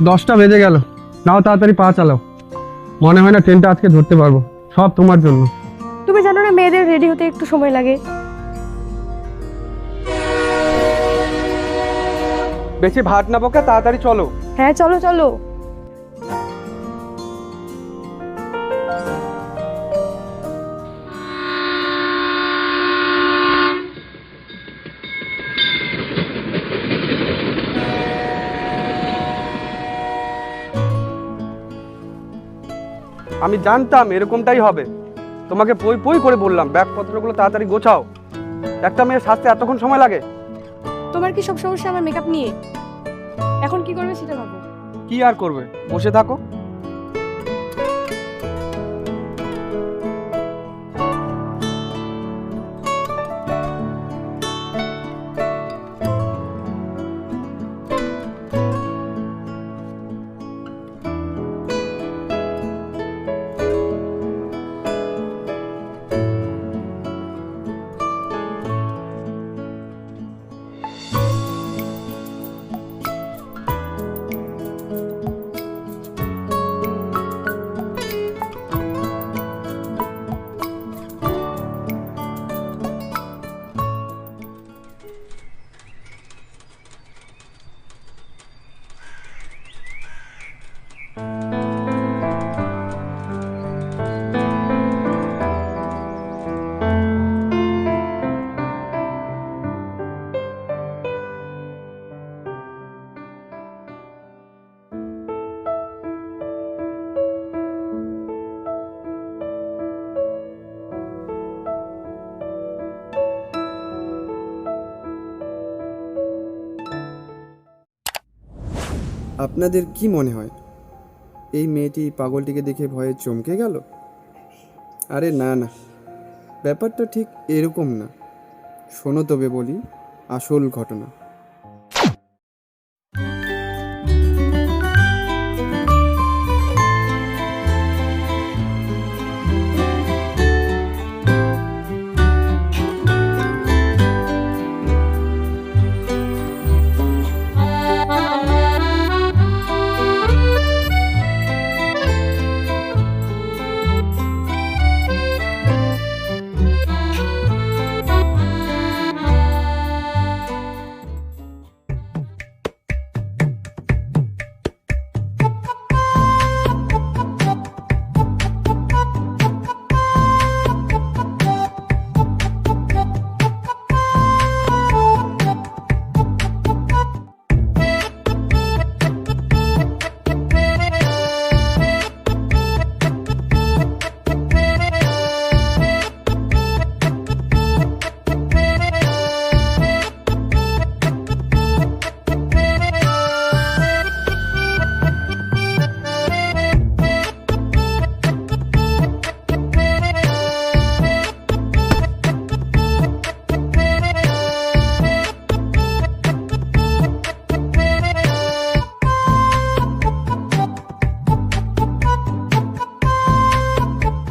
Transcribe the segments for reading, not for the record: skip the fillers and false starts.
10টা বেজে গেল, নাও তাড়াতাড়ি পা চালাও। মনে হয় না ট্রেনটা আজকে ধরতে পারবো, সব তোমার জন্য। তুমি জানো না মেয়েদের রেডি হতে একটু সময় লাগে। বেশি ভাত না বকে তাড়াতাড়ি চলো। হ্যাঁ চলো চলো। আমি জানতাম এরকমটাই হবে, তোমাকে পই পই করে বললাম ব্যাগপত্রগুলো তাড়াতাড়ি গোছাও। একটা মেয়ে সাজতে এতক্ষণ সময় লাগে? তোমার কি সব সমস্যা আমার মেকআপ নিয়ে? এখন কি করবে সেটা ভাবো। কি আর করবে, বসে থাকো। আপনাদের কি মনে হয় এই মেয়েটি পাগলটিকে দেখে ভয়ে চমকে গেল? আরে না না, ব্যাপারটা ঠিক এরকম না। শোনো তবে বলি আসল ঘটনা।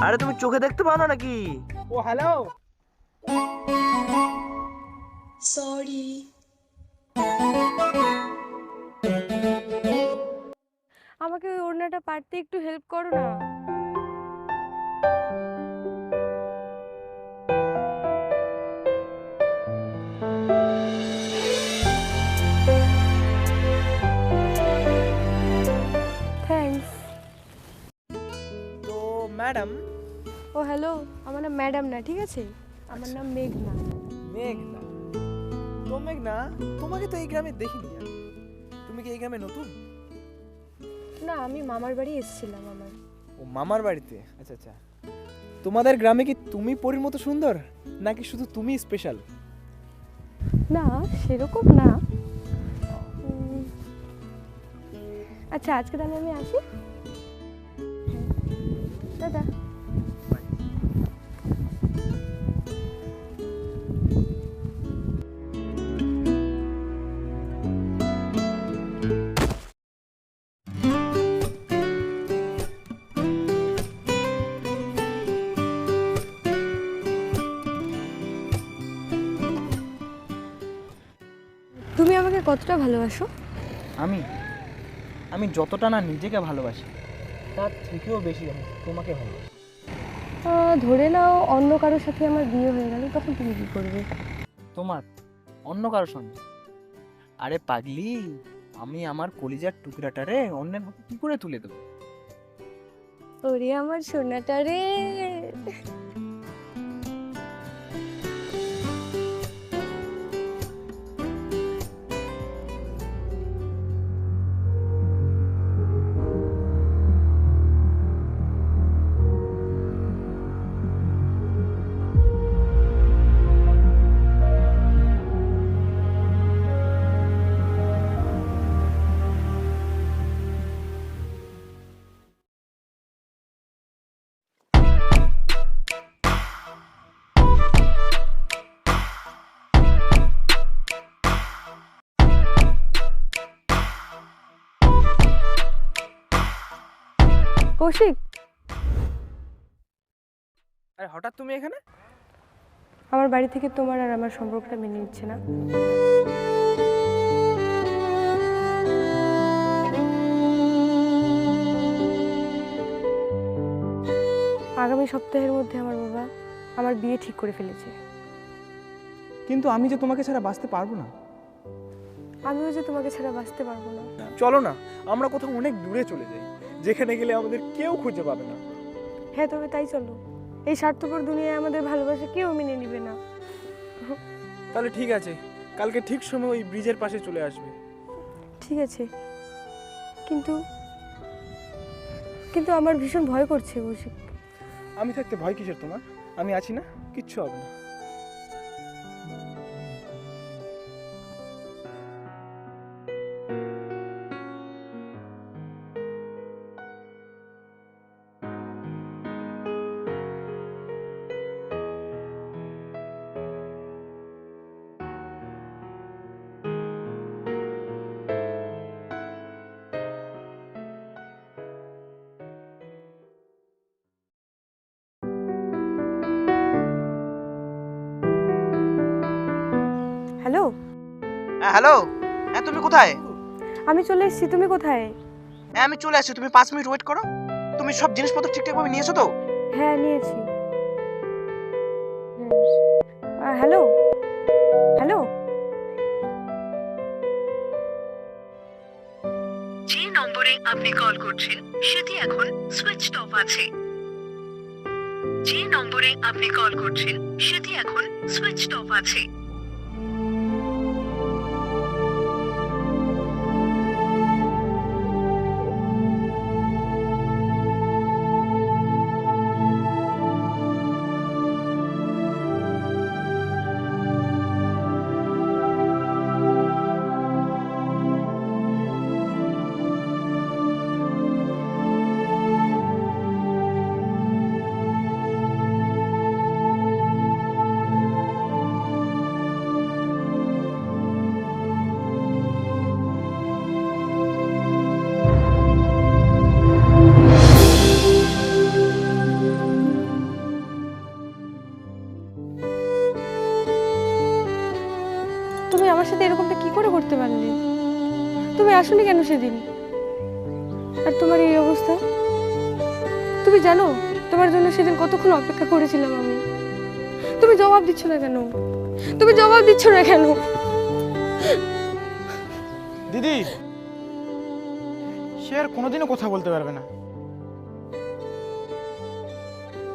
আরে তুমি চোখে দেখতে পাও না নাকি? ও হ্যালো। সরি। আমাকে ওই ওড়নাটা পারতে একটু হেল্প করো না। থ্যাঙ্কস। তো ম্যাডাম। ও হ্যালো, আমার নাম ম্যাডাম না, ঠিক আছে? আমার নাম মেঘনা। মেঘনা? তো মেঘনা, তোমাকে তো এই গ্রামে দেখিনি আমি। তুমি কি এই গ্রামে নতুন? না, আমি মামার বাড়ি এসেছিলাম আমার। ও মামার বাড়িতে? আচ্ছা আচ্ছা। তোমাদের গ্রামে কি তুমি পরীর মতো সুন্দর, নাকি শুধু তুমি স্পেশাল? না সেরকম না। আচ্ছা আজকে তাহলে আমি আসি। দাদা তুমি আমাকে কতটা ভালোবাসো? আমি আমি যতটা না নিজেকে ভালোবাসি তার থেকেও বেশি আমি তোমাকে ভালোবাসি। ধরে নাও অন্য কারোর সাথে আমার বিয়ে হয়ে গেল, তখন তুমি কি করবে? তোমার অন্য কারোর সঙ্গে? আরে পাগলি, আমি আমার কলিজার টুকরাটারে অন্যের হাতে কি করে তুলে দেবো? ওরে আমার সোনাটা রে। কৌশিক, আরে হঠাৎ তুমি এখানে? আমার বাড়ি থেকে তোমার আর আমার সম্পর্কটা মেনে নিচ্ছে না। আগামী সপ্তাহের মধ্যে আমার বাবা আমার বিয়ে ঠিক করে ফেলেছে। কিন্তু আমি যে তোমাকে ছাড়া বাঁচতে পারবো না। আমিও যে তোমাকে ছাড়া বাঁচতে পারবো না। চলো না, আমরা কোথাও অনেক দূরে চলে যাই, যেখানে গেলে আমাদের কেউ খুঁজে পাবে না। হ্যাঁ, তবে তাই চলো। এই স্বার্থপর দুনিয়ায় আমাদের ভালোবাসা কেউ মেনে নিবে না। তাহলে ঠিক আছে, কালকে ঠিক সময় ওই ব্রিজের পাশে চলে আসবে। ঠিক আছে, কিন্তু কিন্তু আমার ভীষণ ভয় করছে কৌশিক। আমি থাকতে ভয় কিসের তোমার? আমি আছি না, কিচ্ছু হবে না। Hello, hello. হ্যাঁ, তুমি কোথায়? আমি চলে এসেছি। তুমি কোথায়? হ্যাঁ, আমি চলে আসছি, তুমি 5 মিনিট ওয়েট করো। তুমি সব জিনিসপত্র ঠিকঠাকভাবে নিয়েছো তো? হ্যাঁ, নিয়েছি। হ্যালো হ্যালো, যে নম্বরে আপনি কল করছেন সেটি এখন সুইচড অফ আছে। যে নম্বরে আপনি কল করছেন সেটি এখন সুইচড অফ আছে। তুমি আমার সাথে এরকমটা কি করে করতে পারলে? তুমি আসোনি কেন সেদিন? আর তোমার এই অবস্থা? তুমি জানো তোমার জন্য সেদিন কতক্ষণ অপেক্ষা করেছিলাম আমি। তুমি জবাব দিচ্ছ না কেন? তুমি জবাব দিচ্ছ না কেন? দিদি, সে আর কোনোদিনও কথা বলতে পারবে না।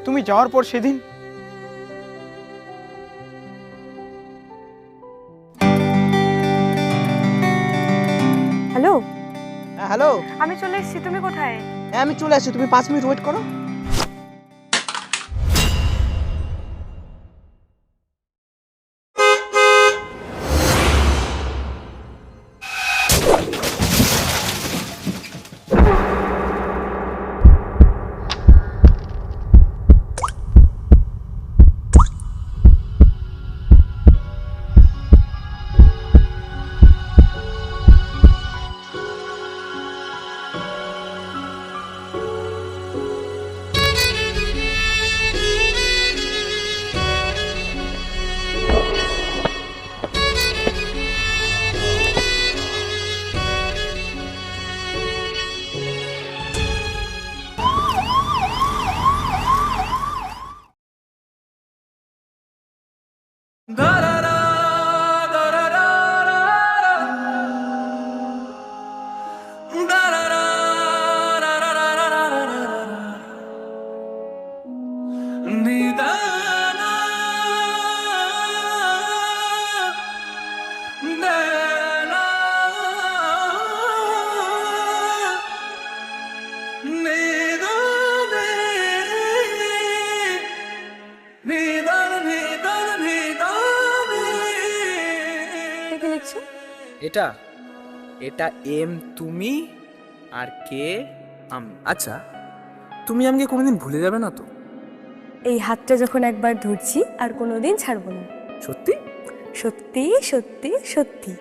তুমি যাওয়ার পর সেদিন হ্যালো, হ্যাঁ, হ্যালো। আমি চলে এসেছি। তুমি কোথায়? হ্যাঁ, আমি চলে আসছি, তুমি 5 মিনিট ওয়েট করো। কি লিখছো? এটা এটা এম তুমি আর কে আমি। আচ্ছা, তুমি আমাকে কোনোদিন ভুলে যাবে না তো? এই হাতটা যখন একবার ধরছি আর কোনোদিন ছাড়বো না। সত্যি? সত্যি সত্যি সত্যি।